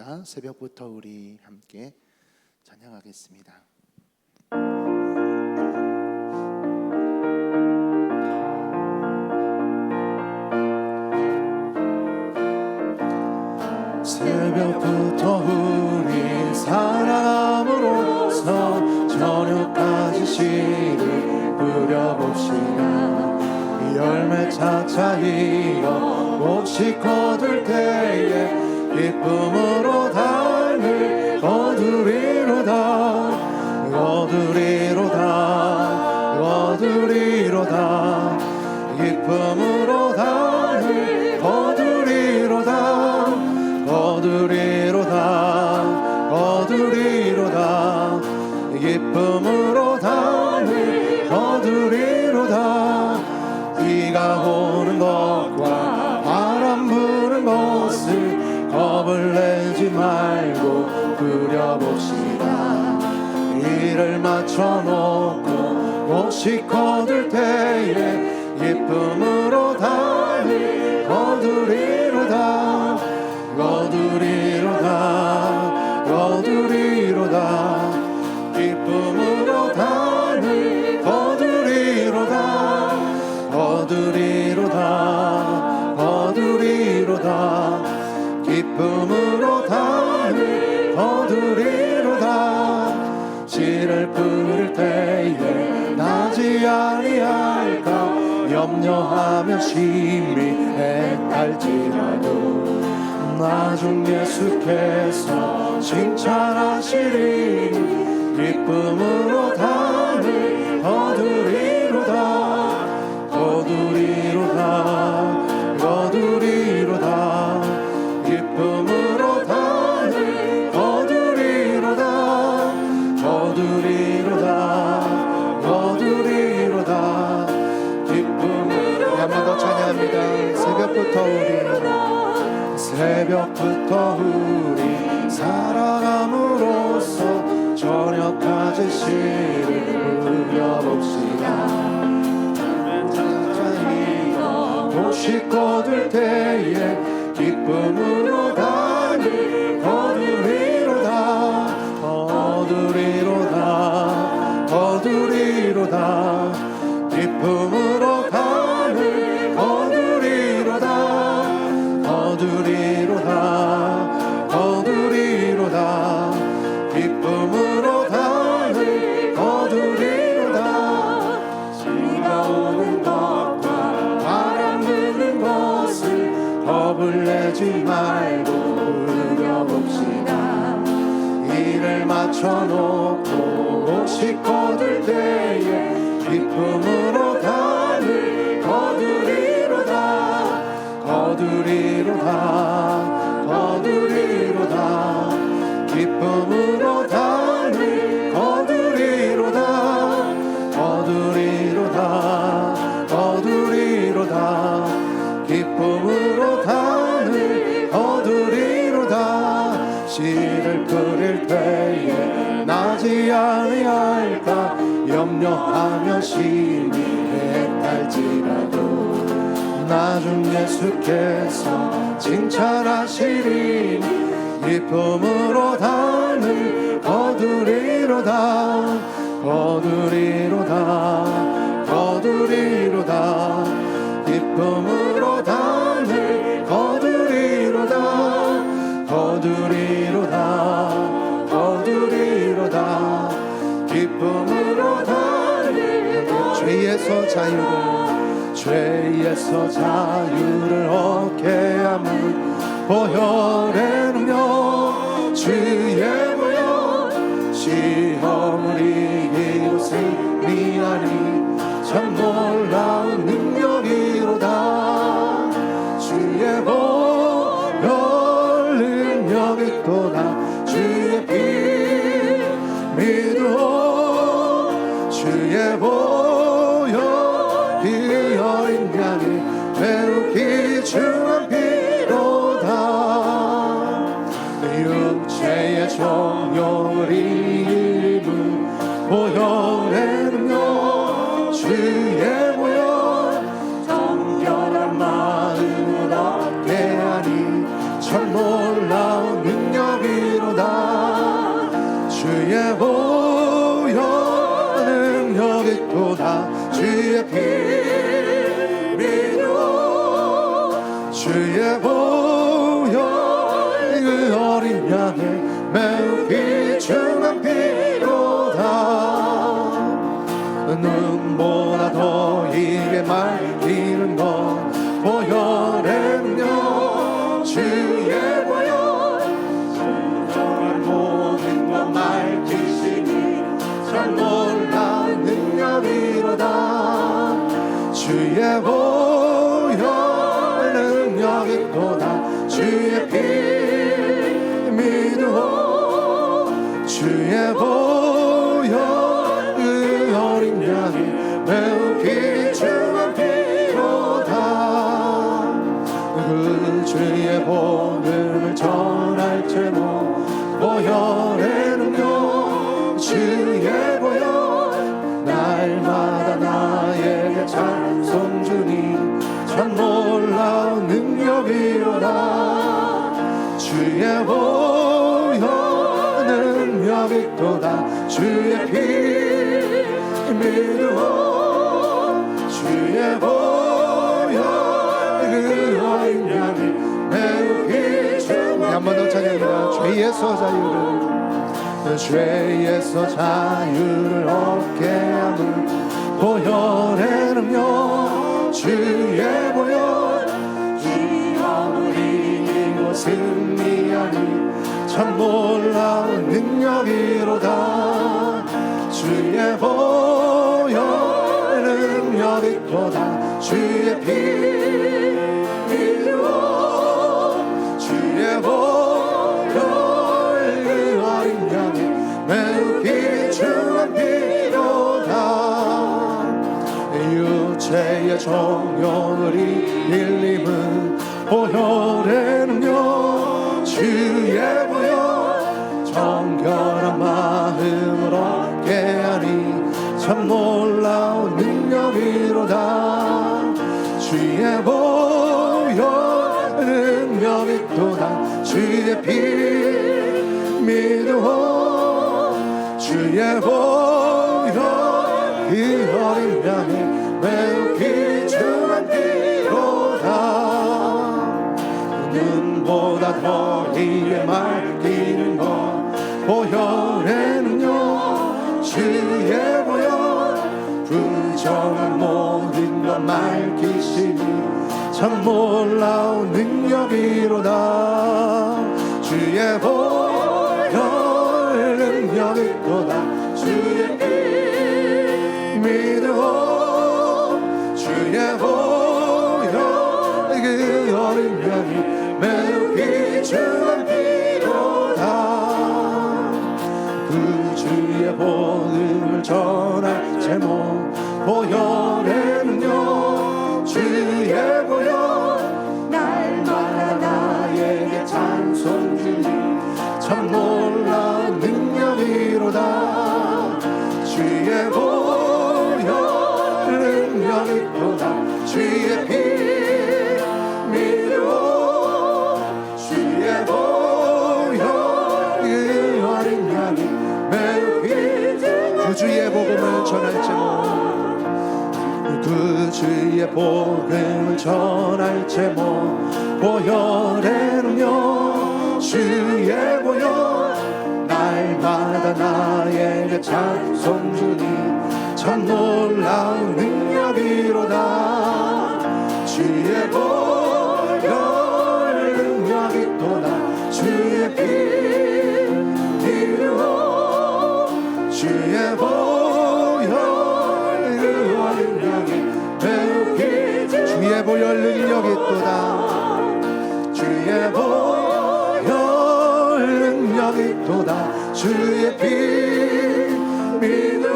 찬양입니다. 새벽부터 우리 함께 찬양하겠습니다. 새벽부터 우리 사랑함으로써 저녁까지 시를 뿌려봅시다. 열매 차차 익어 곡식 거둘 때에 기쁨으로 달을 거두리로다. 거두리로다. 거두리로다. 기쁨으로 달을 거두리로다. 거두리로다. 거두리로다. 기쁨으로 달을 거두리로다. 비가 오는 것과 바람 부는 것을 겁을 내지 말고 부려봅시다. 일을 맞춰놓고 곡식 거둘 때에 기쁨으로 달을 거두리로다. 거두리로다. 거두리로다. 기쁨으로 달을 거두리로다. 거두리로다. 거두리로다. 기쁨으로 달을 거두리로다. 씨를 뿌릴 때에 나지 아니할까 염려하며 심히 애탈지라도 나중 예수께서 칭찬하시리. 기쁨으로 달을 거두리로다. 거두리로다. 거두리로다. 기쁨으로 달을 거두리로다. 거두리로다. 거두리로다. 기쁨으로 한 번 더 찬양합니다. 새벽부터 우리 사랑함으로써 저녁까지 시를 뿌려봅시다. 곡식 거둘 때에 기쁨으로 달을 거두리로다. 거두리로다. 거두리로다. 기쁨으로 달을 거두리로다. 거두리로다. 거두리로다. 기쁨으로 달을 거두리로다. 비가 오는 것과 바람 부는 것을 겁을 내지 말고 부려봅시다. 일을 맞춰놓고 곡식 거둘 때에 기쁨으로 달을 거두리로다. 거두리로다. 거두리로다. 기쁨으로 달을 거두리로다. 거두리로다. 거두리로다. 기쁨으로 달을 거두리로다. 씨를 뿌릴 때에 나지 아니할까 염려하며 심히 애탈지라도 나중 예수께서 칭찬하시리. 기쁨으로 달을 거두리로다. 거두리로다. 거두리로다. 기쁨으로 달을 거두리로다. 거두리로다. 거두리로다. 기쁨으로 달을 죄에서 자유를 얻게 함은 보혈의 능력 주의 보혈. 시험을 이기고 승리하니 참 놀라운 능력이로다. 주의 보혈 능력이 또다. 주의 피 믿어. 주의 보혈 피 어린 양이 매우 귀중한 피로다. 육체의 정욕을 입은 보혈의 능력 주의 보혈. 정결한 마음을 얻게 하니 참 놀라운 능력이 있도다. 주의 피 믿어 주의 보혈 그 어린 양의 매우 귀중한 피로다. 눈보다 더 이게 맑히는 것 보혈의 능력 주의 보혈 정말 모든 것 맑히시니 참 놀라운 능력이로다. 주의 보혈 능력 있도다. 주의 피 믿어 주의 보혈 그 어린 양이 매우 귀중한 피로다. 그 주의 복음을 전할 제목 보혈의 능력 주의 보혈 날마다 나에게 찬송 주니 참 놀라운 능력이로다. 주의 보혈 능력 있도다. 주의 피 믿어 주의 보혈 그 어린 양이 매우 귀중한 한 번 더 찬양합니다. 죄에서 자유를 죄에서 자유를 얻게 하는 보혈의 능력 주의 보혈 위험을 이기고 승리하니 참 놀라운 능력이로다. 주의 보혈 능력 있도다. 주의 피 믿어 주의 보혈 그 어린 양이 매우 귀중한 피로다. 육체의 정욕을 일림은 보혈의 능력 주의 보혈 정결한 마음을 얻게 하니 참 놀라운 능력이로다. 주의 보혈 능력 있도다. 주의 피 믿어 주의 보혈 그 어린 양이 매우 귀중한 피로다. 눈보다 더 이에 맑히는 것 보혈의 능력 주의 보혈 부정한 모든 것 맑히시니 참 놀라운 능력이로다. 주의 보혈 능력 있도다. 주의 피 믿어 주의 보혈 그 어린 양이 매우 귀중한 피로다. 그 주의 복음을 전할 제목 보혈의 능력 주의 보혈 날마다 나에게 찬송 주니 참 놀라운 능력이로다. 주의 보혈 능력 있도다. 주의 피 믿어 주의 보혈 그 어린 양이 매우 귀중한 그 주의 복음을 전할 제목 그 주의 복음을 전할 제목 보혈의 능력 주의 보혈 날마다 나에게 찬송 주니 참 놀라운 능력이로다. 주의 보혈 능력 있도다. 주의 피 믿어 주의 보혈 그 어린 양이 매우 귀중한 주의 보혈 능력 있도다. 주의 보혈 능력 있도다. 주의 피 믿어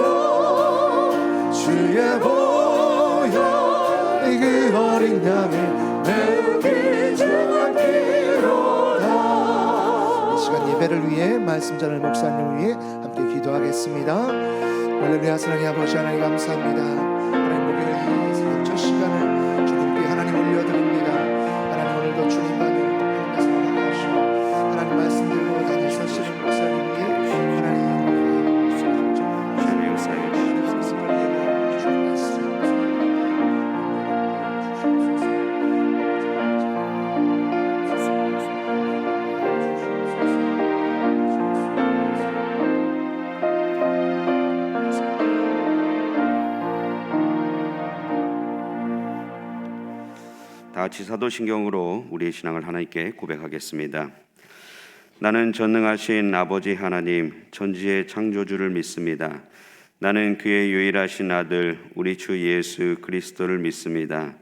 주의 보혈 그 어린 양이 매우 귀중한 피로다. 이 시간 예배를 위해 말씀 전할 목사님을 위해 함께 기도하겠습니다. 할렐루야. 사랑의 아버지 하나님 감사합니다. 하나님 목요일 첫 시간을 주님께 하나님 올려드립니다. 하나님 오늘도 주님만을 가운데서 나가시고 하나님 말씀 들고 다니시는 목사님께 하나님 영광을 주님 사랑해 주옵소서. 같이 사도신경으로 우리의 신앙을 하나님께 고백하겠습니다. 나는 전능하신 아버지 하나님, 천지의 창조주를 믿습니다. 나는 그의 유일하신 아들 우리 주 예수 그리스도를 믿습니다.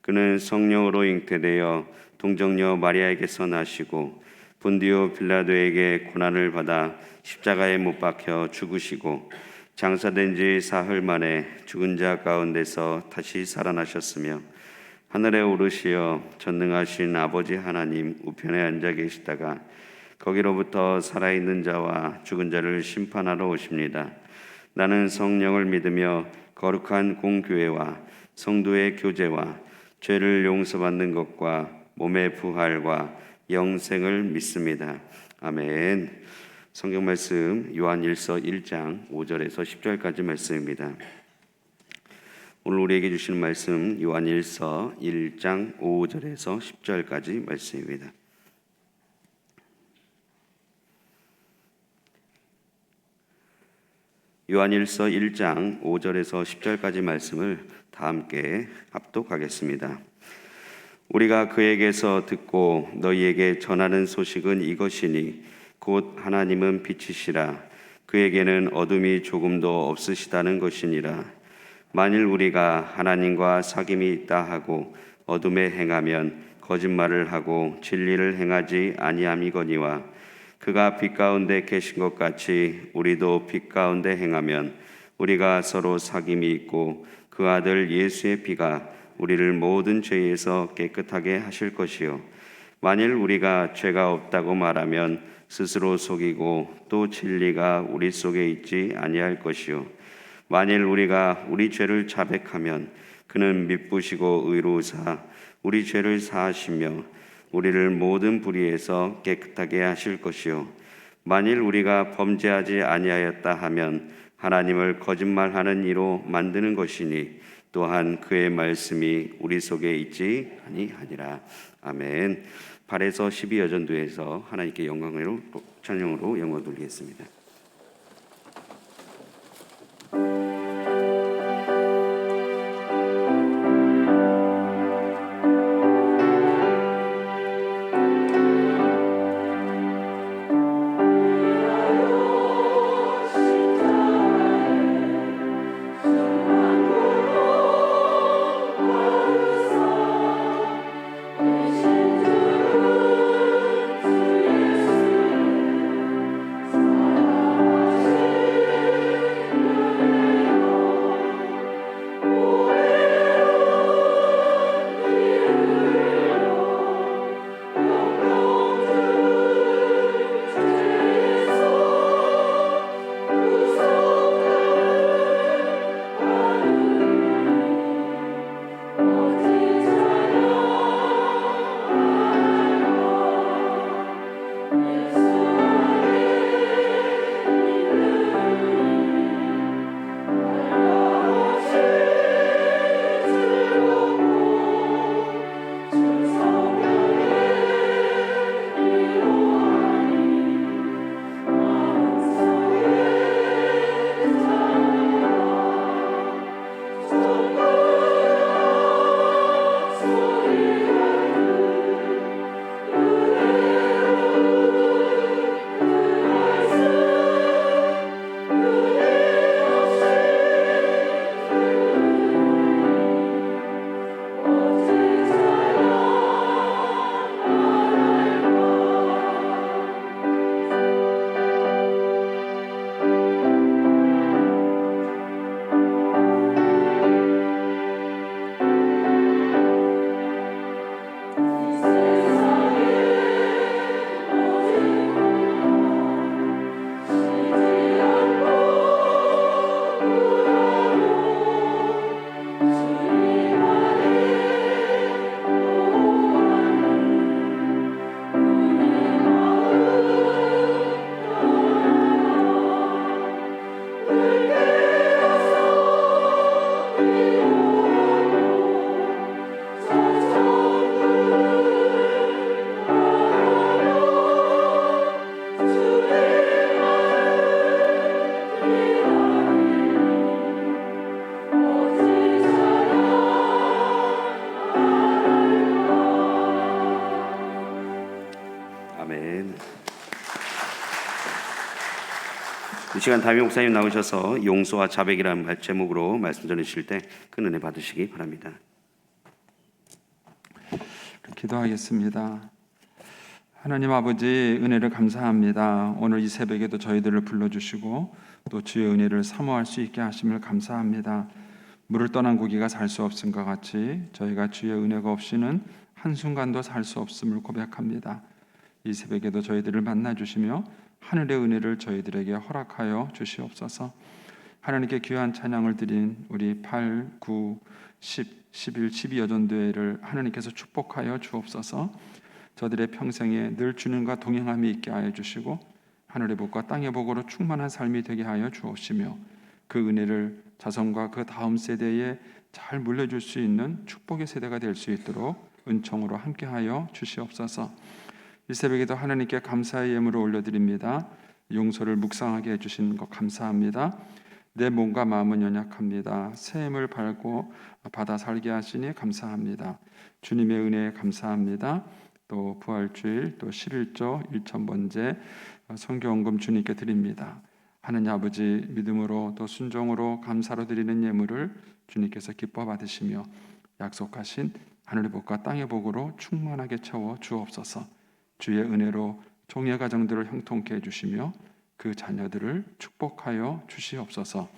그는 성령으로 잉태되어 동정녀 마리아에게서 나시고 본디오 빌라도에게 고난을 받아 십자가에 못 박혀 죽으시고 장사된 지 사흘 만에 죽은 자 가운데서 다시 살아나셨으며 하늘에 오르시어 전능하신 아버지 하나님 우편에 앉아 계시다가 거기로부터 살아있는 자와 죽은 자를 심판하러 오십니다. 나는 성령을 믿으며 거룩한 공교회와 성도의 교제와 죄를 용서받는 것과 몸의 부활과 영생을 믿습니다. 아멘. 성경 말씀 요한일서 1장 5절에서 10절까지 말씀입니다. 오늘 우리에게 주시는 말씀 요한일서 1장 5절에서 10절까지 말씀입니다. 요한일서 1장 5절에서 10절까지 말씀을 다 함께 합독하겠습니다. 우리가 그에게서 듣고 너희에게 전하는 소식은 이것이니 곧 하나님은 빛이시라 그에게는 어둠이 조금도 없으시다는 것이니라. 만일 우리가 하나님과 사귐이 있다 하고 어둠에 행하면 거짓말을 하고 진리를 행하지 아니함이거니와 그가 빛 가운데 계신 것 같이 우리도 빛 가운데 행하면 우리가 서로 사귐이 있고 그 아들 예수의 피가 우리를 모든 죄에서 깨끗하게 하실 것이요 만일 우리가 죄가 없다고 말하면 스스로 속이고 또 진리가 우리 속에 있지 아니할 것이요 만일 우리가 우리 죄를 자백하면 그는 미쁘시고 의로우사 우리 죄를 사하시며 우리를 모든 불의에서 깨끗하게 하실 것이요 만일 우리가 범죄하지 아니하였다 하면 하나님을 거짓말하는 이로 만드는 것이니 또한 그의 말씀이 우리 속에 있지 아니하니라. 아멘. 8에서 12여전도에서 하나님께 영광으로 찬양으로 영광 돌리겠습니다. 이 시간 담임 목사님 나오셔서 용서와 자백이라는 제목으로 말씀 전해주실 때 큰 은혜 받으시기 바랍니다. 기도하겠습니다. 하나님 아버지, 은혜를 감사합니다. 오늘 이 새벽에도 저희들을 불러주시고 또 주의 은혜를 사모할 수 있게 하심을 감사합니다. 물을 떠난 고기가 살 수 없음과 같이 저희가 주의 은혜가 없이는 한순간도 살 수 없음을 고백합니다. 이 새벽에도 저희들을 만나주시며 하늘의 은혜를 저희들에게 허락하여 주시옵소서. 하나님께 귀한 찬양을 드린 우리 8, 9, 10, 11, 12여 전도회를 하나님께서 축복하여 주옵소서. 저들의 평생에 늘 주님과 동행함이 있게 하여 주시고 하늘의 복과 땅의 복으로 충만한 삶이 되게 하여 주옵시며 그 은혜를 자손과 그 다음 세대에 잘 물려줄 수 있는 축복의 세대가 될 수 있도록 은총으로 함께하여 주시옵소서. 이 새벽에도 하나님께 감사의 예물을 올려드립니다. 용서를 묵상하게 해주신 것 감사합니다. 내 몸과 마음은 연약합니다. 새 힘을 발고 받아 살게 하시니 감사합니다. 주님의 은혜에 감사합니다. 또 부활주일, 또 11조 1000번째 선교원금 주님께 드립니다. 하느님 아버지, 믿음으로 또 순종으로 감사로 드리는 예물을 주님께서 기뻐 받으시며 약속하신 하늘의 복과 땅의 복으로 충만하게 채워 주옵소서. 주의 은혜로 종의 가정들을 형통케 해주시며 그 자녀들을 축복하여 주시옵소서.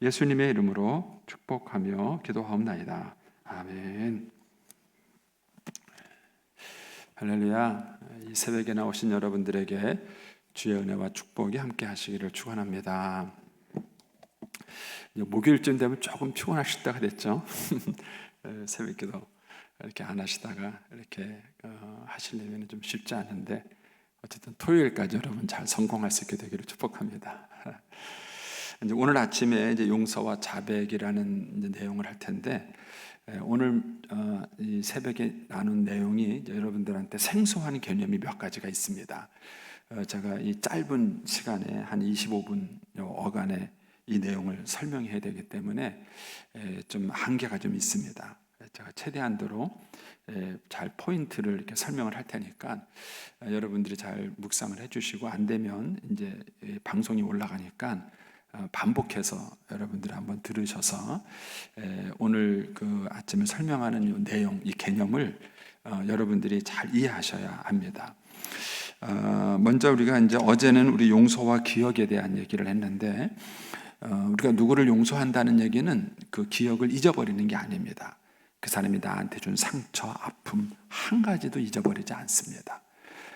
예수님의 이름으로 축복하며 기도하옵나이다. 아멘. 할렐루야. 이 새벽에 나오신 여러분들에게 주의 은혜와 축복이 함께 하시기를 축원합니다. 목요일쯤 되면 조금 피곤하실 때가 됐죠. 새벽기도 이렇게 안 하시다가 이렇게 하시려면 좀 쉽지 않은데 어쨌든 토요일까지 여러분 잘 성공할 수 있게 되기를 축복합니다. 이제 오늘 아침에 이제 용서와 자백이라는 이제 내용을 할 텐데 오늘 이 새벽에 나눈 내용이 이제 여러분들한테 생소한 개념이 몇 가지가 있습니다. 제가 이 짧은 시간에 한 25분 어간에 이 내용을 설명해야 되기 때문에 좀 한계가 좀 있습니다. 제가 최대한도로 잘 포인트를 이렇게 설명을 할 테니까 여러분들이 잘 묵상을 해주시고 안 되면 이제 방송이 올라가니까 반복해서 여러분들이 한번 들으셔서 오늘 그 아침에 설명하는 이 내용, 이 개념을 여러분들이 잘 이해하셔야 합니다. 먼저 우리가 이제 어제는 우리 용서와 기억에 대한 얘기를 했는데 우리가 누구를 용서한다는 얘기는 그 기억을 잊어버리는 게 아닙니다. 그 사람이 나한테 준 상처, 아픔 한 가지도 잊어버리지 않습니다.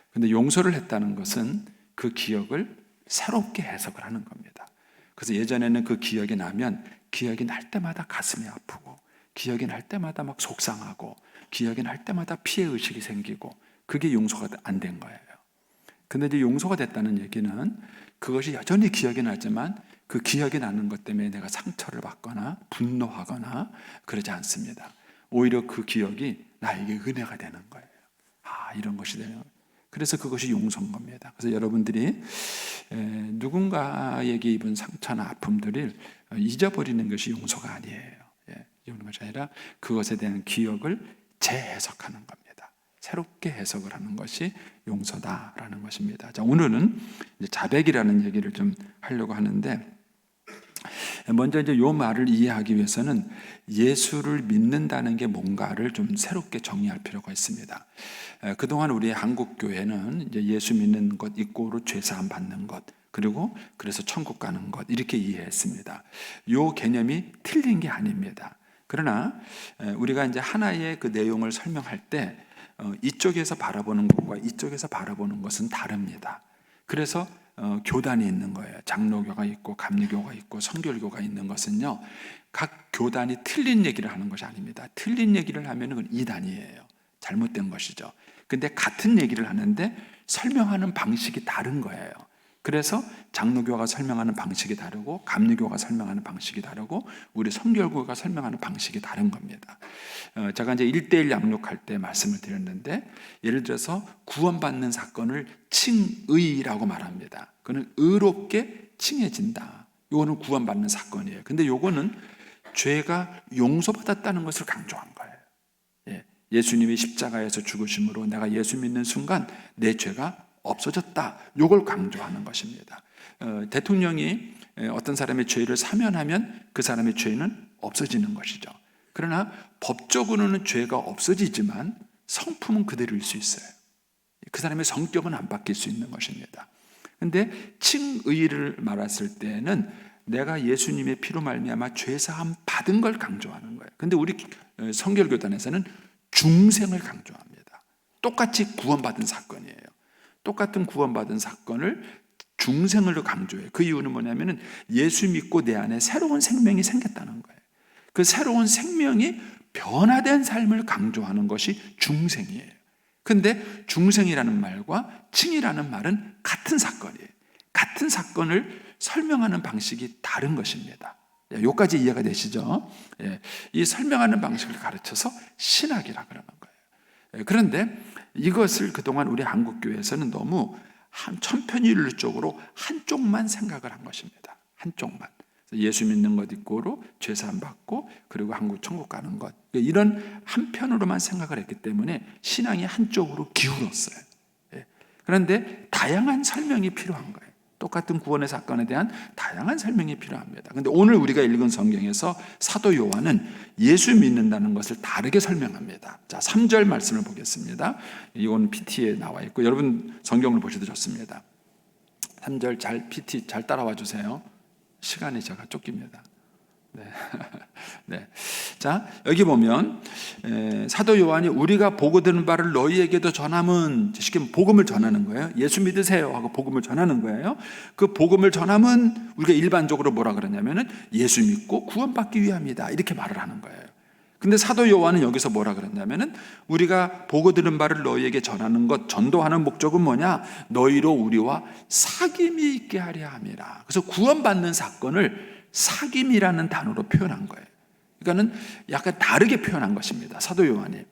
그런데 용서를 했다는 것은 그 기억을 새롭게 해석을 하는 겁니다. 그래서 예전에는 그 기억이 나면 기억이 날 때마다 가슴이 아프고 기억이 날 때마다 막 속상하고 기억이 날 때마다 피해의식이 생기고 그게 용서가 안 된 거예요. 근데 이제 용서가 됐다는 얘기는 그것이 여전히 기억이 나지만 그 기억이 나는 것 때문에 내가 상처를 받거나 분노하거나 그러지 않습니다. 오히려 그 기억이 나에게 은혜가 되는 거예요. 이런 것이 되는 거예요. 그래서 그것이 용서인 겁니다. 그래서 여러분들이 누군가에게 입은 상처나 아픔들을 잊어버리는 것이 용서가 아니에요. 잊어버리는 것이 아니라 그것에 대한 기억을 재해석하는 겁니다. 새롭게 해석을 하는 것이 용서다라는 것입니다. 자, 오늘은 이제 자백이라는 얘기를 좀 하려고 하는데 먼저 이제 요 말을 이해하기 위해서는 예수를 믿는다는 게 뭔가를 좀 새롭게 정의할 필요가 있습니다. 그동안 우리 한국 교회는 이제 예수 믿는 것 이꼬르 죄사함 받는 것 그리고 그래서 천국 가는 것 이렇게 이해했습니다. 요 개념이 틀린 게 아닙니다. 그러나 우리가 이제 하나의 그 내용을 설명할 때 이쪽에서 바라보는 것과 이쪽에서 바라보는 것은 다릅니다. 그래서 교단이 있는 거예요. 장로교가 있고 감리교가 있고 선결교가 있는 것은요, 각 교단이 틀린 얘기를 하는 것이 아닙니다. 틀린 얘기를 하면 그건 이단이에요. 잘못된 것이죠. 근데 같은 얘기를 하는데 설명하는 방식이 다른 거예요. 그래서 장로교가 설명하는 방식이 다르고 감리교가 설명하는 방식이 다르고 우리 선결교가 설명하는 방식이 다른 겁니다. 제가 이제 1:1 양육할 때 말씀을 드렸는데 예를 들어서 구원받는 사건을 칭의라고 말합니다. 그는 의롭게 칭해진다. 이거는 구원받는 사건이에요. 근데 이거는 죄가 용서받았다는 것을 강조한 거예요. 예수님이 십자가에서 죽으심으로 내가 예수 믿는 순간 내 죄가 없어졌다. 이걸 강조하는 것입니다. 대통령이 어떤 사람의 죄를 사면하면 그 사람의 죄는 없어지는 것이죠. 그러나 법적으로는 죄가 없어지지만 성품은 그대로일 수 있어요. 그 사람의 성격은 안 바뀔 수 있는 것입니다. 그런데 칭의를 말했을 때는 내가 예수님의 피로 말미암아 죄사함 받은 걸 강조하는 거예요. 그런데 우리 성결교단에서는 중생을 강조합니다. 똑같이 구원받은 사건이에요. 똑같은 구원받은 사건을 중생으로 강조해요. 그 이유는 뭐냐면은 예수 믿고 내 안에 새로운 생명이 생겼다는 거예요. 그 새로운 생명이 변화된 삶을 강조하는 것이 중생이에요. 근데 중생이라는 말과 칭이라는 말은 같은 사건이에요. 같은 사건을 설명하는 방식이 다른 것입니다. 여기까지 이해가 되시죠? 이 설명하는 방식을 가르쳐서 신학이라 그러는 거예요. 그런데 이것을 그동안 우리 한국교회에서는 너무 천편일률적으로 한쪽만 생각을 한 것입니다. 한쪽만. 예수 믿는 것 있고로 죄사함 받고 그리고 한국 천국 가는 것, 이런 한편으로만 생각을 했기 때문에 신앙이 한쪽으로 기울었어요. 그런데 다양한 설명이 필요한 거예요. 똑같은 구원의 사건에 대한 다양한 설명이 필요합니다. 그런데 오늘 우리가 읽은 성경에서 사도 요한은 예수 믿는다는 것을 다르게 설명합니다. 자, 3절 말씀을 보겠습니다. 이건 PT에 나와 있고 여러분 성경을 보셔도 좋습니다. 3절 PT 잘 따라와 주세요. 시간이 제가 쫓깁니다. 네. 자, 여기 보면 사도 요한이 우리가 보고 들은 바를 너희에게도 전함은, 쉽게 말하면 복음을 전하는 거예요. 예수 믿으세요 하고 복음을 전하는 거예요. 그 복음을 전함은 우리가 일반적으로 뭐라 그러냐면은 예수 믿고 구원받기 위함이다, 이렇게 말을 하는 거예요. 근데 사도 요한은 여기서 뭐라 그랬냐면은 우리가 보고 들은 바를 너희에게 전하는 것, 전도하는 목적은 뭐냐? 너희로 우리와 사귐이 있게 하려 함이라. 그래서 구원받는 사건을 사귐이라는 단어로 표현한 거예요. 그러니까는 약간 다르게 표현한 것입니다. 사도 요한이.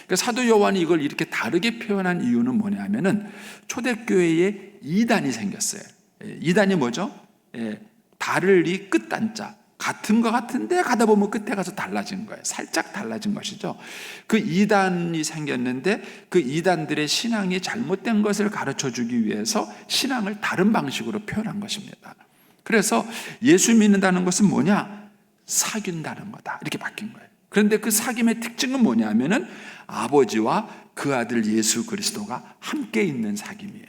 그러니까 사도 요한이 이걸 이렇게 다르게 표현한 이유는 뭐냐면은 초대교회에 이단이 생겼어요. 이단이 뭐죠? 다를이 끝단자. 같은 것 같은데 가다 보면 끝에 가서 달라진 거예요. 살짝 달라진 것이죠. 그 이단이 생겼는데 그 이단들의 신앙이 잘못된 것을 가르쳐주기 위해서 신앙을 다른 방식으로 표현한 것입니다. 그래서 예수 믿는다는 것은 뭐냐? 사귄다는 거다, 이렇게 바뀐 거예요. 그런데 그 사귐의 특징은 뭐냐면은 아버지와 그 아들 예수 그리스도가 함께 있는 사귐이에요.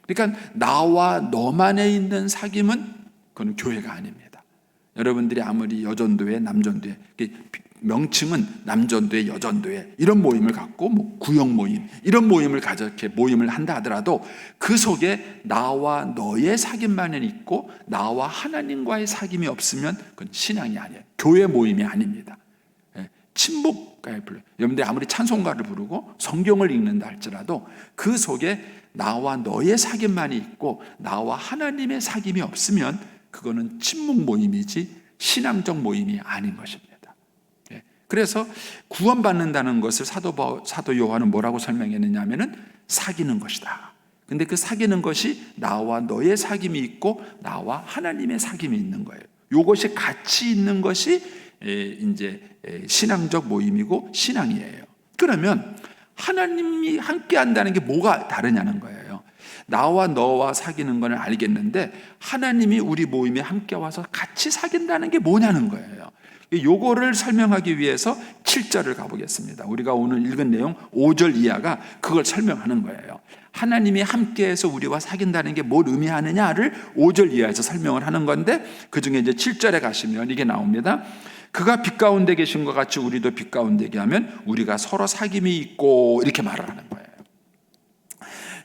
그러니까 나와 너만에 있는 사귐은 그건 교회가 아닙니다. 여러분들이 아무리 여전도회, 남전도회, 명칭은 남전도회, 여전도회 이런 모임을 갖고 뭐 구역 모임 이런 모임을 이렇게 모임을 한다 하더라도 그 속에 나와 너의 사귐만은 있고 나와 하나님과의 사귐이 없으면 그건 신앙이 아니에요. 교회 모임이 아닙니다. 친목가를 불러요. 여러분들이 아무리 찬송가를 부르고 성경을 읽는다 할지라도 그 속에 나와 너의 사귐만이 있고 나와 하나님의 사귐이 없으면 그거는 친목 모임이지 신앙적 모임이 아닌 것입니다. 그래서 구원받는다는 것을 사도 요한은 뭐라고 설명했느냐 하면은 사귀는 것이다. 근데 그 사귀는 것이 나와 너의 사귐이 있고 나와 하나님의 사귐이 있는 거예요. 이것이 같이 있는 것이 이제 신앙적 모임이고 신앙이에요. 그러면 하나님이 함께 한다는 게 뭐가 다르냐는 거예요. 나와 너와 사귀는 건 알겠는데 하나님이 우리 모임에 함께 와서 같이 사귄다는 게 뭐냐는 거예요. 요거를 설명하기 위해서 7절을 가보겠습니다. 우리가 오늘 읽은 내용 5절 이하가 그걸 설명하는 거예요. 하나님이 함께해서 우리와 사귄다는 게 뭘 의미하느냐를 5절 이하에서 설명을 하는 건데 그 중에 이제 7절에 가시면 이게 나옵니다. 그가 빛 가운데 계신 것 같이 우리도 빛 가운데 계하면 우리가 서로 사귐이 있고, 이렇게 말을 하는 거예요.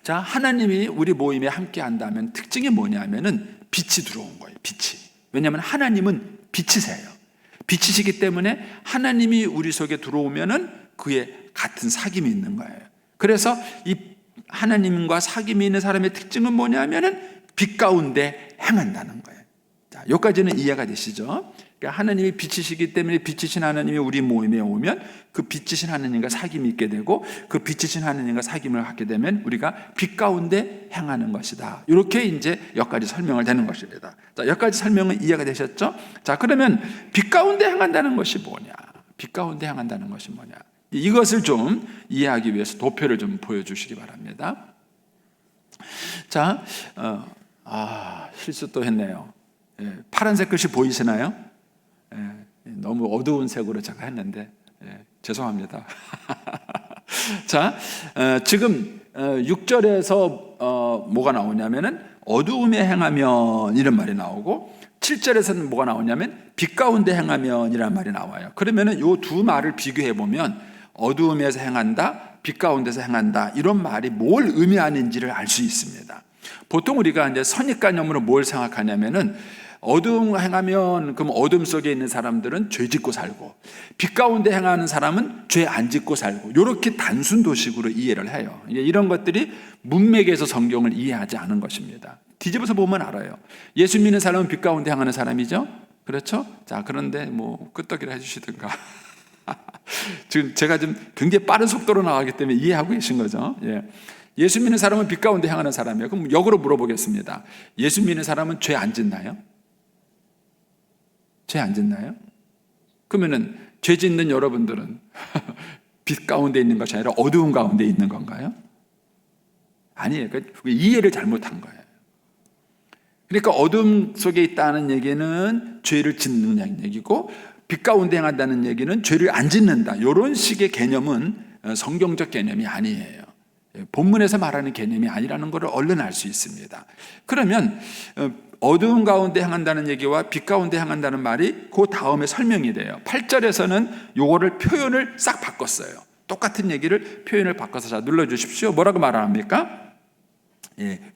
자, 하나님이 우리 모임에 함께 한다면 특징이 뭐냐면은 빛이 들어온 거예요. 빛이. 왜냐하면 하나님은 빛이세요. 빛이시기 때문에 하나님이 우리 속에 들어오면은 그의 같은 사귐이 있는 거예요. 그래서 이 하나님과 사귐이 있는 사람의 특징은 뭐냐면은 빛 가운데 행한다는 거예요. 자, 여기까지는 이해가 되시죠? 그러니까 하나님이 빛이시기 때문에 빛이신 하나님이 우리 모임에 오면 그 빛이신 하나님과 사귐이 있게 되고 그 빛이신 하나님과 사귐을 갖게 되면 우리가 빛 가운데 행하는 것이다. 이렇게 이제 여기까지 설명을 되는 것입니다. 자, 여기까지 설명은 이해가 되셨죠? 자, 그러면 빛 가운데 행한다는 것이 뭐냐? 빛 가운데 행한다는 것이 뭐냐? 이것을 좀 이해하기 위해서 도표를 좀 보여주시기 바랍니다. 자, 실수 또 했네요. 파란색 글씨 보이시나요? 너무 어두운 색으로 제가 했는데 죄송합니다. 자, 지금 6절에서 뭐가 나오냐면은 어두움에 행하면 이런 말이 나오고 7절에서는 뭐가 나오냐면 빛 가운데 행하면 이라는 말이 나와요. 그러면은 이 두 말을 비교해 보면 어두움에서 행한다, 빛 가운데서 행한다 이런 말이 뭘 의미하는지를 알 수 있습니다. 보통 우리가 이제 선입관념으로 뭘 생각하냐면은 어두움 행하면 그럼 어둠 속에 있는 사람들은 죄 짓고 살고 빛 가운데 행하는 사람은 죄 안 짓고 살고 이렇게 단순 도식으로 이해를 해요. 이런 것들이 문맥에서 성경을 이해하지 않은 것입니다. 뒤집어서 보면 알아요. 예수 믿는 사람은 빛 가운데 행하는 사람이죠. 그렇죠? 자, 그런데 뭐 끄떡이라 해주시든가. 지금 제가 좀 굉장히 빠른 속도로 나가기 때문에 이해하고 계신 거죠. 예수 믿는 사람은 빛 가운데 행하는 사람이에요. 그럼 역으로 물어보겠습니다. 예수 믿는 사람은 죄 안 짓나요? 죄 안 짓나요? 그러면은 죄 짓는 여러분들은 빛 가운데 있는 것이 아니라 어두운 가운데 있는 건가요? 아니에요. 이해를 잘못한 거예요. 그러니까 어둠 속에 있다는 얘기는 죄를 짓는 얘기고 빛 가운데 행한다는 얘기는 죄를 안 짓는다. 이런 식의 개념은 성경적 개념이 아니에요. 본문에서 말하는 개념이 아니라는 것을 얼른 알 수 있습니다. 그러면 어두운 가운데 행한다는 얘기와 빛 가운데 행한다는 말이 그 다음에 설명이 돼요. 8절에서는 요거를 표현을 싹 바꿨어요. 똑같은 얘기를 표현을 바꿔서 자 눌러주십시오. 뭐라고 말합니까?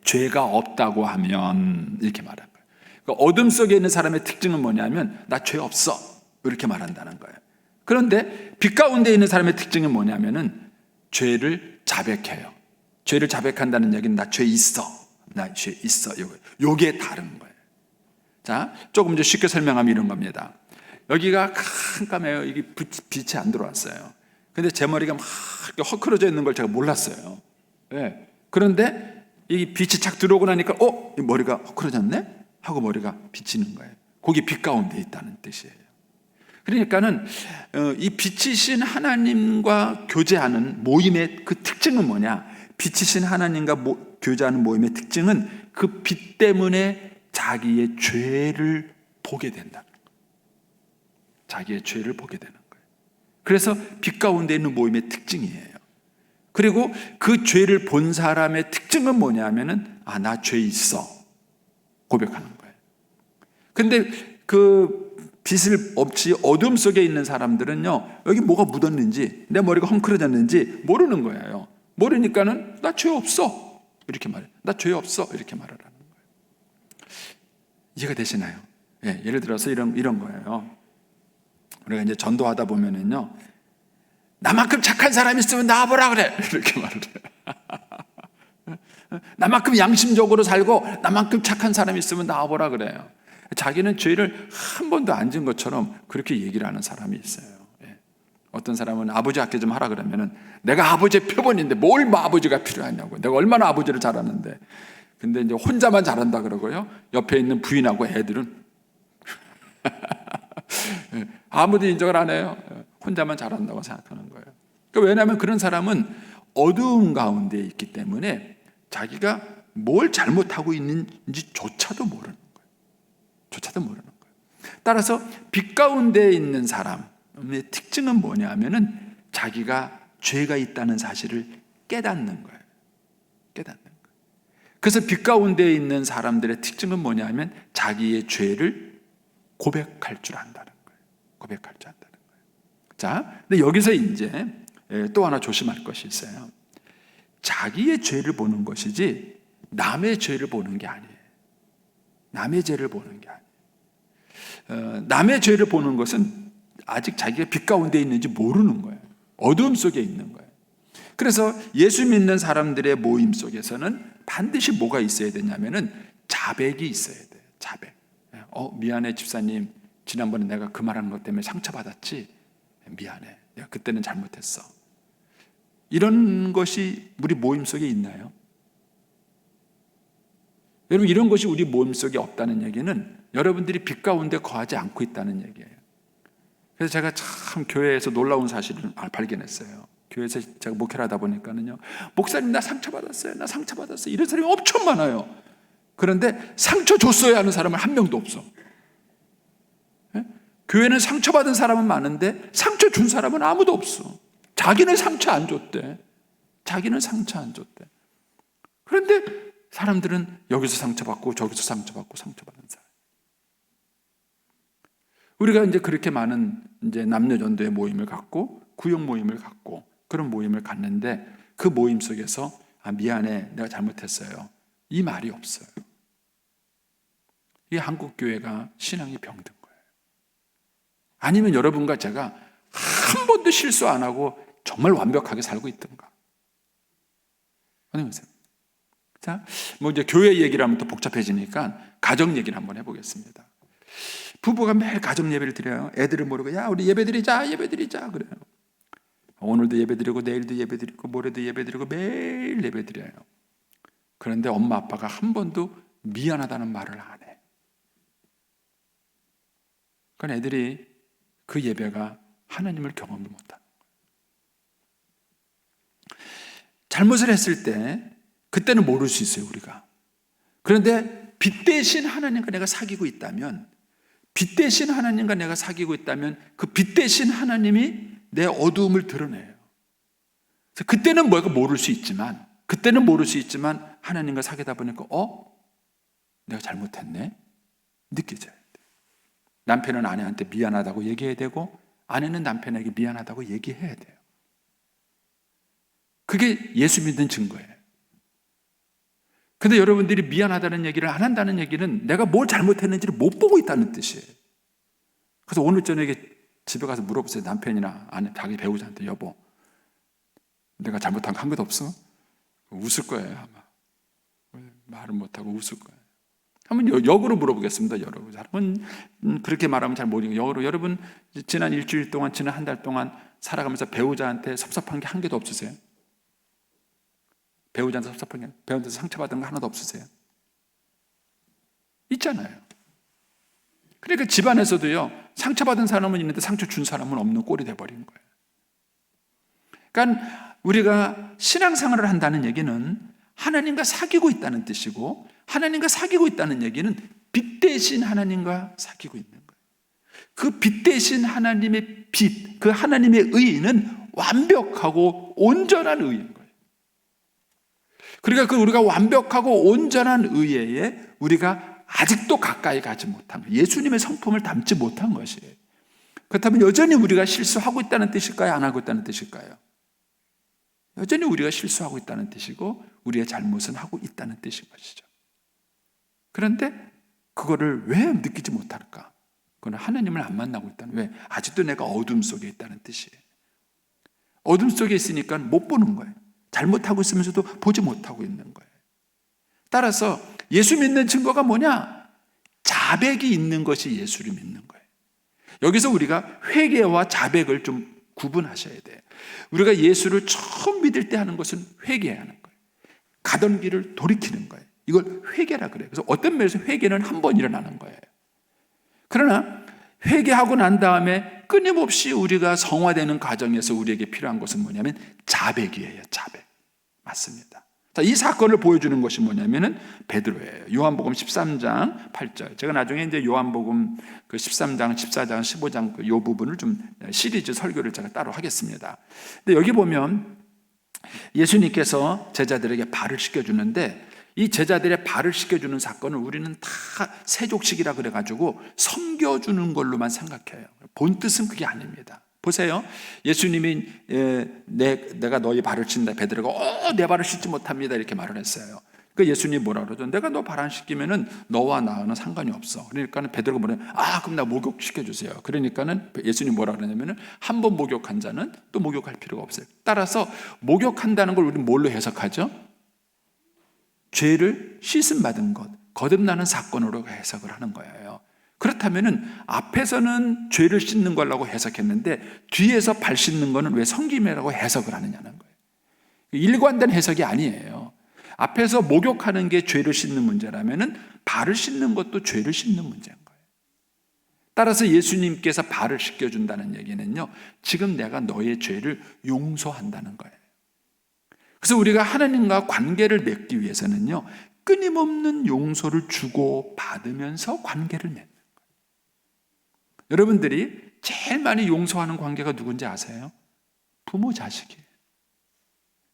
죄가 없다고 하면 이렇게 말한 거예요. 그러니까 어둠 속에 있는 사람의 특징은 뭐냐면 나 죄 없어 이렇게 말한다는 거예요. 그런데 빛 가운데 있는 사람의 특징은 뭐냐면은 죄를 자백해요. 죄를 자백한다는 얘기는 나 죄 있어. 나 죄 있어. 요게 다른 거예요. 자, 조금 더 쉽게 설명하면 이런 겁니다. 여기가 깜깜해요. 이게 빛이 안 들어왔어요. 근데 제 머리가 막 헛크러져 있는 걸 제가 몰랐어요. 그런데 이 빛이 착 들어오고 나니까 이 머리가 헛크러졌네? 하고 머리가 비치는 거예요. 거기 빛 가운데 있다는 뜻이에요. 그러니까는 이 빛이신 하나님과 교제하는 모임의 그 특징은 뭐냐? 빛이신 하나님과 교제하는 모임의 특징은 그 빛 때문에 자기의 죄를 보게 된다. 자기의 죄를 보게 되는 거예요. 그래서 빛 가운데 있는 모임의 특징이에요. 그리고 그 죄를 본 사람의 특징은 뭐냐면은 나 죄 있어 고백하는 거예요. 근데 그 빛을 없이 어둠 속에 있는 사람들은요, 여기 뭐가 묻었는지, 내 머리가 헝클어졌는지 모르는 거예요. 모르니까는 나 죄 없어 이렇게 말해. 나 죄 없어 이렇게 말하라는 거예요. 이해가 되시나요? 예를 들어서 이런 거예요. 우리가 이제 전도하다 보면은요, 나만큼 착한 사람이 있으면 나와보라 그래 이렇게 말을 해요. 나만큼 양심적으로 살고 나만큼 착한 사람이 있으면 나와보라 그래요. 자기는 죄를 한 번도 안 지은 것처럼 그렇게 얘기를 하는 사람이 있어요. 어떤 사람은 아버지 학교 좀 하라 그러면은 내가 아버지의 표본인데 뭘 아버지가 필요하냐고. 내가 얼마나 아버지를 잘하는데. 근데 이제 혼자만 잘한다 그러고요. 옆에 있는 부인하고 애들은 아무도 인정을 안 해요. 혼자만 잘한다고 생각하는 거예요. 그러니까 왜냐하면 그런 사람은 어두운 가운데 있기 때문에 자기가 뭘 잘못하고 있는지조차도 모르는 거예요. 따라서 빛 가운데 있는 사람의 특징은 뭐냐면은 자기가 죄가 있다는 사실을 깨닫는 거예요. 그래서 빛 가운데 있는 사람들의 특징은 뭐냐면 자기의 죄를 고백할 줄 안다는 거예요. 자, 근데 여기서 이제 또 하나 조심할 것이 있어요. 자기의 죄를 보는 것이지 남의 죄를 보는 게 아니에요. 남의 죄를 보는 게 아니에요. 남의 죄를 보는 것은 아직 자기가 빛 가운데 있는지 모르는 거예요. 어두움 속에 있는 거예요. 그래서 예수 믿는 사람들의 모임 속에서는 반드시 뭐가 있어야 되냐면은 자백이 있어야 돼요. 자백. 미안해 집사님. 지난번에 내가 그 말한 것 때문에 상처받았지. 미안해. 내가 그때는 잘못했어. 이런 것이 우리 모임 속에 있나요? 여러분, 이런 것이 우리 모임 속에 없다는 얘기는 여러분들이 빛 가운데 거하지 않고 있다는 얘기예요. 그래서 제가 참 교회에서 놀라운 사실을 발견했어요. 교회에서 제가 목회를 하다 보니까는요, 목사님 나 상처받았어요. 이런 사람이 엄청 많아요. 그런데 상처 줬어야 하는 사람은 한 명도 없어. 예? 교회는 상처받은 사람은 많은데 상처 준 사람은 아무도 없어. 자기는 상처 안 줬대. 자기는 상처 안 줬대. 그런데 사람들은 여기서 상처받고 저기서 상처받고 상처받는 사람. 우리가 이제 그렇게 많은 이제 남녀전도의 모임을 갖고 구역 모임을 갖고 그런 모임을 갖는데 그 모임 속에서 미안해, 내가 잘못했어요, 이 말이 없어요. 이 한국 교회가 신앙이 병든 거예요. 아니면 여러분과 제가 한 번도 실수 안 하고 정말 완벽하게 살고 있던가. 아니면서요. 자, 뭐 이제 교회 얘기를 하면 또 복잡해지니까 가정 얘기를 한번 해보겠습니다. 부부가 매일 가정 예배를 드려요. 애들을 모르고 야 우리 예배 드리자 그래요. 오늘도 예배 드리고 내일도 예배 드리고 모레도 예배 드리고 매일 예배 드려요. 그런데 엄마 아빠가 한 번도 미안하다는 말을 안 해. 그러니까 애들이 그 예배가 하나님을 경험을 못하는 거예요. 잘못을 했을 때 그때는 모를 수 있어요, 우리가. 그런데 빛 대신 하나님과 내가 사귀고 있다면, 빛 대신 하나님과 내가 사귀고 있다면 그 빛 대신 하나님이 내 어두움을 드러내요. 그래서 그때는 뭐가 모를 수 있지만, 하나님과 사귀다 보니까 내가 잘못했네 느껴져요. 남편은 아내한테 미안하다고 얘기해야 되고 아내는 남편에게 미안하다고 얘기해야 돼요. 그게 예수 믿는 증거예요. 근데 여러분들이 미안하다는 얘기를 안 한다는 얘기는 내가 뭘 잘못했는지를 못 보고 있다는 뜻이에요. 그래서 오늘 저녁에 집에 가서 물어보세요. 남편이나 아내, 자기 배우자한테 여보, 내가 잘못한 거 한 것도 없어? 웃을 거예요 아마. 말을 못하고 웃을 거예요. 한번 역으로 물어보겠습니다. 여러분, 사람은 그렇게 말하면 잘 모르고 역으로, 여러분 지난 일주일 동안, 지난 한 달 동안 살아가면서 배우자한테 섭섭한 게 한 개도 없으세요? 배우자한테 섭섭한 게, 배우자한테 상처받은 거 하나도 없으세요? 있잖아요. 그러니까 집안에서도요, 상처받은 사람은 있는데 상처 준 사람은 없는 꼴이 돼버린 거예요. 그러니까 우리가 신앙생활을 한다는 얘기는 하나님과 사귀고 있다는 뜻이고, 하나님과 사귀고 있다는 얘기는 빛 대신 하나님과 사귀고 있는 거예요. 그 빛 대신 하나님의 빛, 그 하나님의 의는 완벽하고 온전한 의인 거예요. 그러니까 그 우리가 완벽하고 온전한 의에 우리가 아직도 가까이 가지 못한 거예요. 예수님의 성품을 담지 못한 것이에요. 그렇다면 여전히 우리가 실수하고 있다는 뜻일까요? 안 하고 있다는 뜻일까요? 여전히 우리가 실수하고 있다는 뜻이고 우리의 잘못은 하고 있다는 뜻인 것이죠. 그런데 그거를 왜 느끼지 못할까? 그건 하나님을 안 만나고 있다는, 왜? 아직도 내가 어둠 속에 있다는 뜻이에요. 어둠 속에 있으니까 못 보는 거예요. 잘못하고 있으면서도 보지 못하고 있는 거예요. 따라서 예수 믿는 증거가 뭐냐? 자백이 있는 것이 예수를 믿는 거예요. 여기서 우리가 회개와 자백을 좀 구분하셔야 돼요. 우리가 예수를 처음 믿을 때 하는 것은 회개하는 거예요. 가던 길을 돌이키는 거예요. 이걸 회개라 그래요. 그래서 어떤 면에서 회개는 한 번 일어나는 거예요. 그러나 회개하고 난 다음에 끊임없이 우리가 성화되는 과정에서 우리에게 필요한 것은 뭐냐면 자백이에요. 자백. 맞습니다. 자, 이 사건을 보여주는 것이 뭐냐면은 베드로예요. 요한복음 13장 8절. 제가 나중에 이제 요한복음 그 13장, 14장, 15장 그 요 부분을 좀 시리즈 설교를 제가 따로 하겠습니다. 근데 여기 보면 예수님께서 제자들에게 발을 씻겨주는데, 이 제자들의 발을 씻겨주는 사건을 우리는 다 세족식이라 그래가지고 섬겨주는 걸로만 생각해요. 본 뜻은 그게 아닙니다. 보세요. 예수님이 내가 너희 발을 씻는다. 베드로가 내 발을 씻지 못합니다 이렇게 말을 했어요. 그 예수님이 뭐라 그러죠? 내가 너 발 안 씻기면은 너와 나는 상관이 없어. 그러니까는 베드로가 뭐래? 그럼 나 목욕 시켜주세요. 그러니까는 예수님 뭐라 그러냐면은 한 번 목욕한 자는 또 목욕할 필요가 없어요. 따라서 목욕한다는 걸 우리는 뭘로 해석하죠? 죄를 씻음 받은 것, 거듭나는 사건으로 해석을 하는 거예요. 그렇다면은 앞에서는 죄를 씻는 거라고 해석했는데 뒤에서 발 씻는 거는 왜 성김이라고 해석을 하느냐는 거예요. 일관된 해석이 아니에요. 앞에서 목욕하는 게 죄를 씻는 문제라면은 발을 씻는 것도 죄를 씻는 문제인 거예요. 따라서 예수님께서 발을 씻겨준다는 얘기는요, 지금 내가 너의 죄를 용서한다는 거예요. 그래서 우리가 하나님과 관계를 맺기 위해서는요, 끊임없는 용서를 주고 받으면서 관계를 맺는 거예요. 여러분들이 제일 많이 용서하는 관계가 누군지 아세요? 부모 자식이에요.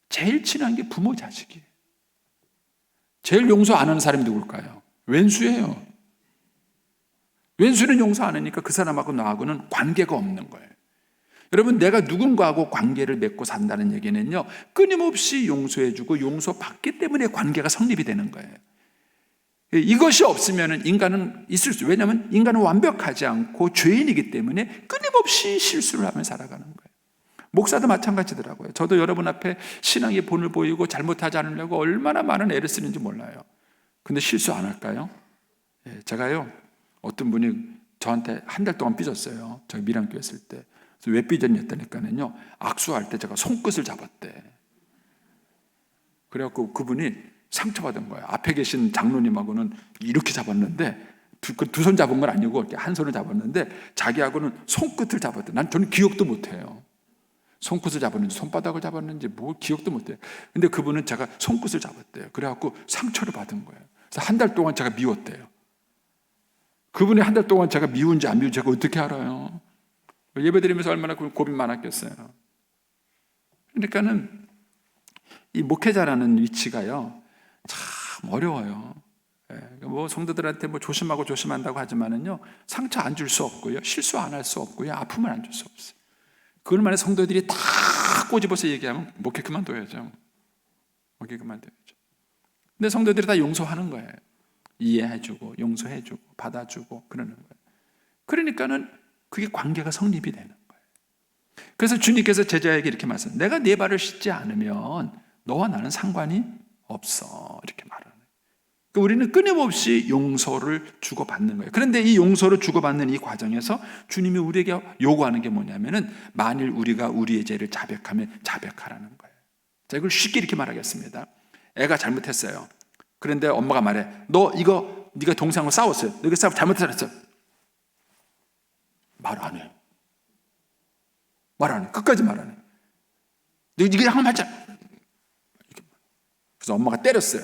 제일 친한 게 부모 자식이에요. 제일 용서 안 하는 사람이 누굴까요? 왼수예요. 왼수는 용서 안 하니까 그 사람하고 나하고는 관계가 없는 거예요. 여러분, 내가 누군가하고 관계를 맺고 산다는 얘기는요, 끊임없이 용서해주고 용서받기 때문에 관계가 성립이 되는 거예요. 이것이 없으면 인간은 있을 수, 왜냐하면 인간은 완벽하지 않고 죄인이기 때문에 끊임없이 실수를 하며 살아가는 거예요. 목사도 마찬가지더라고요. 저도 여러분 앞에 신앙의 본을 보이고 잘못하지 않으려고 얼마나 많은 애를 쓰는지 몰라요. 근데 실수 안 할까요? 제가요, 어떤 분이 저한테 한 달 동안 삐졌어요. 저희 밀양교회 있을 때. 그래서 왜 삐졌냐니까는요, 악수할 때 제가 손끝을 잡았대. 그래갖고 그분이 상처받은 거예요. 앞에 계신 장로님하고는 이렇게 잡았는데, 두 손 잡은 건 아니고 이렇게 한 손을 잡았는데 자기하고는 손끝을 잡았대. 저는 기억도 못해요. 손끝을 잡았는지 손바닥을 잡았는지 뭐 기억도 못해요. 근데 그분은 제가 손끝을 잡았대요. 그래갖고 상처를 받은 거예요. 그래서 한 달 동안 제가 미웠대요. 그분이 한 달 동안 제가 미운지 안 미운지 제가 어떻게 알아요? 예배드리면서 얼마나 고민 많았겠어요. 그러니까는 이 목회자라는 위치가요, 참 어려워요. 뭐 성도들한테 뭐 조심하고 조심한다고 하지만은요, 상처 안 줄 수 없고요, 실수 안 할 수 없고요, 아픔을 안 줄 수 없어요. 그걸 만약 성도들이 다 꼬집어서 얘기하면 목회 그만둬야죠. 목회 그만둬야죠. 근데 성도들이 다 용서하는 거예요. 이해해주고 용서해주고 받아주고 그러는 거예요. 그러니까는 그게 관계가 성립이 되는 거예요. 그래서 주님께서 제자에게 이렇게 말씀해요. 내가 네 발을 씻지 않으면 너와 나는 상관이 없어, 이렇게 말하는 거예요. 그러니까 우리는 끊임없이 용서를 주고받는 거예요. 그런데 이 용서를 주고받는 이 과정에서 주님이 우리에게 요구하는 게 뭐냐면은, 만일 우리가 우리의 죄를 자백하면 자백하라는 거예요. 자, 이걸 쉽게 이렇게 말하겠습니다. 애가 잘못했어요. 그런데 엄마가 말해, 너 이거 네가 동생하고 싸웠어요. 너 이거 싸워 잘못했어. 말 안 해요. 말 안 해. 끝까지 말 안 해. 너 이게 한번 하자. 그래서 엄마가 때렸어요.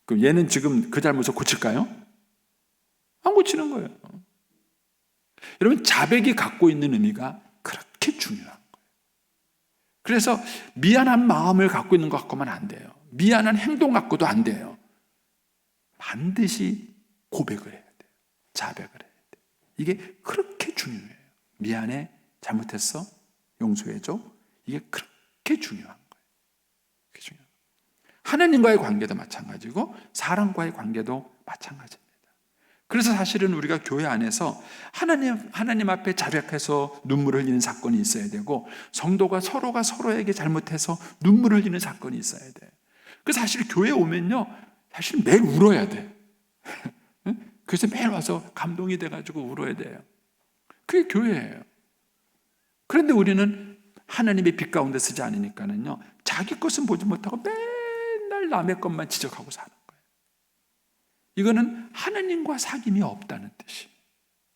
그럼 얘는 지금 그 잘못을 고칠까요? 안 고치는 거예요. 여러분, 자백이 갖고 있는 의미가 그렇게 중요한 거예요. 그래서 미안한 마음을 갖고 있는 것 갖고만 안 돼요. 미안한 행동 갖고도 안 돼요. 반드시 고백을 해야 돼요. 자백을 해야 돼요. 이게 그렇게 중요해요. 미안해, 잘못했어, 용서해줘. 이게 그렇게 중요한 거예요. 그게 중요한 거예요. 하나님과의 관계도 마찬가지고 사람과의 관계도 마찬가지입니다. 그래서 사실은 우리가 교회 안에서 하나님 앞에 자백해서 눈물을 흘리는 사건이 있어야 되고, 성도가 서로가 서로에게 잘못해서 눈물을 흘리는 사건이 있어야 돼요. 그래서 사실 교회에 오면요, 사실 매일 울어야 돼. 그래서 매일 와서 감동이 돼가지고 울어야 돼요. 그게 교회예요. 그런데 우리는 하나님의 빛 가운데 쓰지 않으니까는요, 자기 것은 보지 못하고 맨날 남의 것만 지적하고 사는 거예요. 이거는 하나님과 사귐이 없다는 뜻이에요.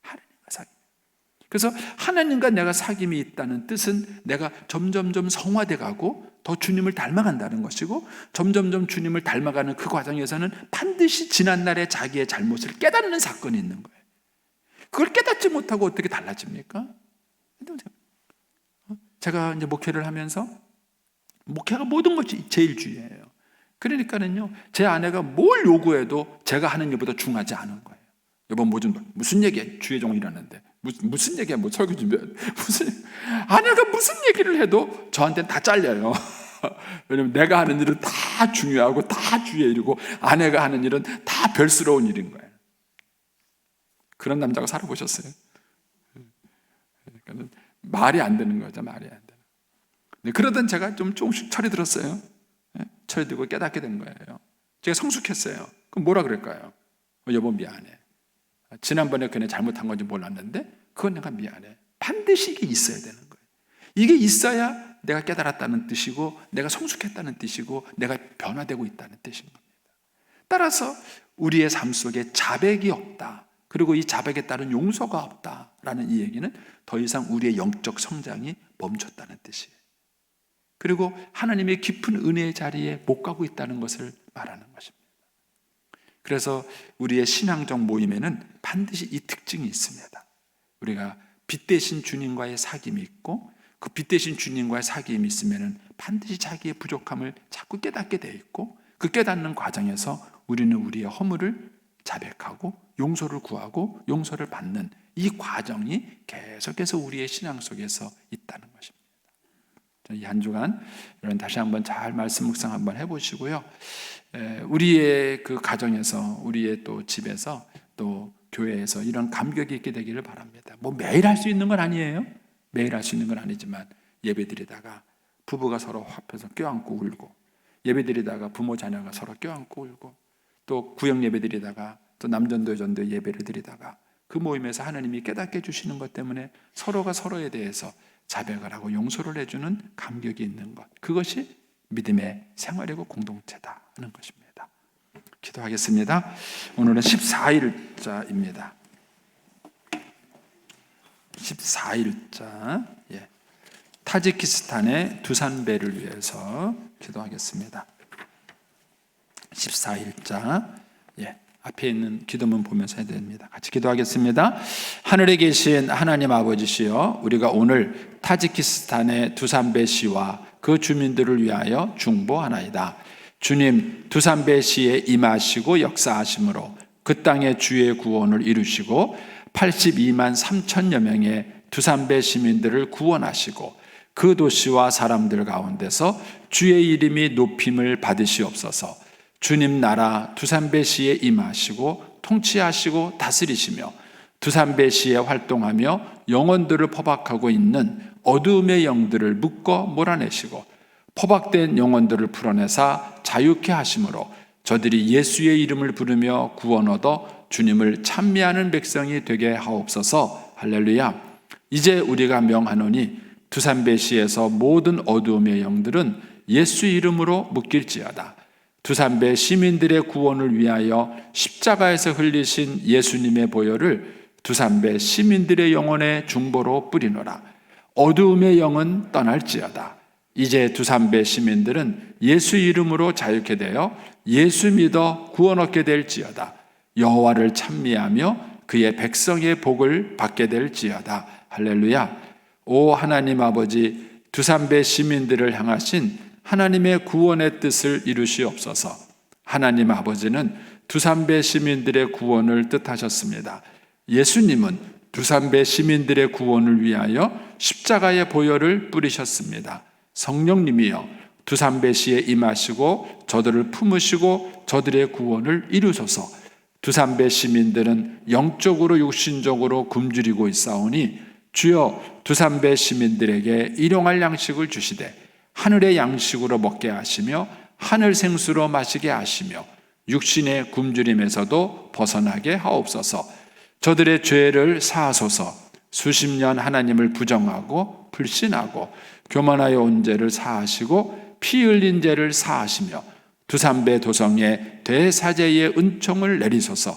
하나님과 사귐. 그래서 하나님과 내가 사귐이 있다는 뜻은 내가 점점점 성화돼 가고 더 주님을 닮아간다는 것이고, 점점점 주님을 닮아가는 그 과정에서는 반드시 지난날의 자기의 잘못을 깨닫는 사건이 있는 거예요. 그걸 깨닫지 못하고 어떻게 달라집니까? 제가 이제 목회를 하면서, 목회가 모든 것이 제일주의예요. 그러니까는요, 제 아내가 뭘 요구해도 제가 하는 일보다 중하지 않은 거예요. 여보, 무슨 얘기야? 주의 종을 일하는데 무슨 얘기야? 뭐 설교 준비해? 아내가 무슨 얘기를 해도 저한테는 다 잘려요. 왜냐면 내가 하는 일은 다 중요하고 다 주의 일이고, 아내가 하는 일은 다 별스러운 일인 거예요. 그런 남자가 살아보셨어요? 그러니까 말이 안 되는 거죠. 말이 안 되는. 네, 그러던 제가 조금씩 철이 들었어요. 철이 들고 깨닫게 된 거예요. 제가 성숙했어요. 그럼 뭐라 그럴까요? 여보, 미안해. 지난번에 그네 잘못한 건지 몰랐는데 그건 내가 미안해. 반드시 이게 있어야 되는 거예요. 이게 있어야 내가 깨달았다는 뜻이고, 내가 성숙했다는 뜻이고, 내가 변화되고 있다는 뜻인 겁니다. 따라서 우리의 삶 속에 자백이 없다, 그리고 이 자백에 따른 용서가 없다라는 이 얘기는 더 이상 우리의 영적 성장이 멈췄다는 뜻이에요. 그리고 하나님의 깊은 은혜의 자리에 못 가고 있다는 것을 말하는 것입니다. 그래서 우리의 신앙적 모임에는 반드시 이 특징이 있습니다. 우리가 빛 대신 주님과의 사귐이 있고, 그 빛 대신 주님과의 사귐이 있으면 반드시 자기의 부족함을 자꾸 깨닫게 돼 있고, 그 깨닫는 과정에서 우리는 우리의 허물을 자백하고 용서를 구하고 용서를 받는 이 과정이 계속해서 우리의 신앙 속에서 있다는 것입니다. 이 한 주간 여러분 다시 한번 잘 말씀 묵상 한번 해보시고요. 우리의 그 가정에서, 우리의 또 집에서, 또 교회에서 이런 감격이 있게 되기를 바랍니다. 뭐 매일 할 수 있는 건 아니에요. 매일 할 수 있는 건 아니지만 예배드리다가 부부가 서로 합해서 껴안고 울고, 예배드리다가 부모 자녀가 서로 껴안고 울고, 또 구역 예배드리다가 또 남전도 여전도 예배를 드리다가 그 모임에서 하나님이 깨닫게 해주시는 것 때문에 서로가 서로에 대해서 자백을 하고 용서를 해주는 감격이 있는 것, 그것이 믿음의 생활이고 공동체다 하는 것입니다. 기도하겠습니다. 오늘은 14일자입니다. 14일자, 타지키스탄의 두산배를 위해서 기도하겠습니다. 14일자, 앞에 있는 기도문 보면서 해야 됩니다. 같이 기도하겠습니다. 하늘에 계신 하나님 아버지시여, 우리가 오늘 타지키스탄의 두산배시와 그 주민들을 위하여 중보하나이다. 주님, 두산배시에 임하시고 역사하심으로 그 땅의 주의 구원을 이루시고 82만 3천여 명의 두산배 시민들을 구원하시고 그 도시와 사람들 가운데서 주의 이름이 높임을 받으시옵소서. 주님 나라 두산배시에 임하시고 통치하시고 다스리시며 두산배시에 활동하며 영혼들을 포박하고 있는 어두움의 영들을 묶어 몰아내시고 포박된 영혼들을 풀어내사 자유케 하심으로 저들이 예수의 이름을 부르며 구원 얻어 주님을 찬미하는 백성이 되게 하옵소서. 할렐루야. 이제 우리가 명하노니 두산배시에서 모든 어두움의 영들은 예수 이름으로 묶일지어다. 두산배 시민들의 구원을 위하여 십자가에서 흘리신 예수님의 보혈을 두산배 시민들의 영혼의 중보로 뿌리노라. 어두움의 영은 떠날지어다. 이제 두산배 시민들은 예수 이름으로 자유케 되어 예수 믿어 구원 얻게 될지어다. 여호와를 찬미하며 그의 백성의 복을 받게 될지어다. 할렐루야. 오 하나님 아버지, 두산배 시민들을 향하신 하나님의 구원의 뜻을 이루시옵소서. 하나님 아버지는 두산배 시민들의 구원을 뜻하셨습니다. 예수님은 두산배 시민들의 구원을 위하여 십자가의 보혈을 뿌리셨습니다. 성령님이여 두산배시에 임하시고 저들을 품으시고 저들의 구원을 이루소서. 두산배 시민들은 영적으로 육신적으로 굶주리고 있사오니 주여 두산배 시민들에게 일용할 양식을 주시되 하늘의 양식으로 먹게 하시며 하늘 생수로 마시게 하시며 육신의 굶주림에서도 벗어나게 하옵소서. 저들의 죄를 사하소서. 수십 년 하나님을 부정하고 불신하고 교만하여 온 죄를 사하시고 피 흘린 죄를 사하시며 두산배 도성에 대사제의 은총을 내리소서.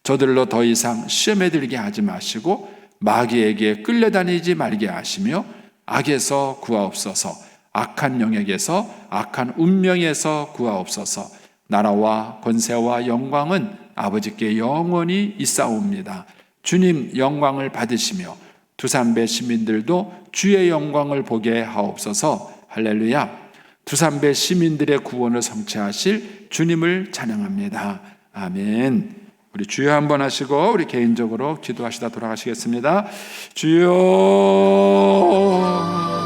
저들로 더 이상 시험에 들게 하지 마시고 마귀에게 끌려다니지 말게 하시며 악에서 구하옵소서. 악한 영역에서 악한 운명에서 구하옵소서. 나라와 권세와 영광은 아버지께 영원히 있사옵니다. 주님 영광을 받으시며 두산배 시민들도 주의 영광을 보게 하옵소서. 할렐루야. 두산배 시민들의 구원을 성취하실 주님을 찬양합니다. 아멘. 우리 주여 한번 하시고 우리 개인적으로 기도하시다 돌아가시겠습니다. 주여.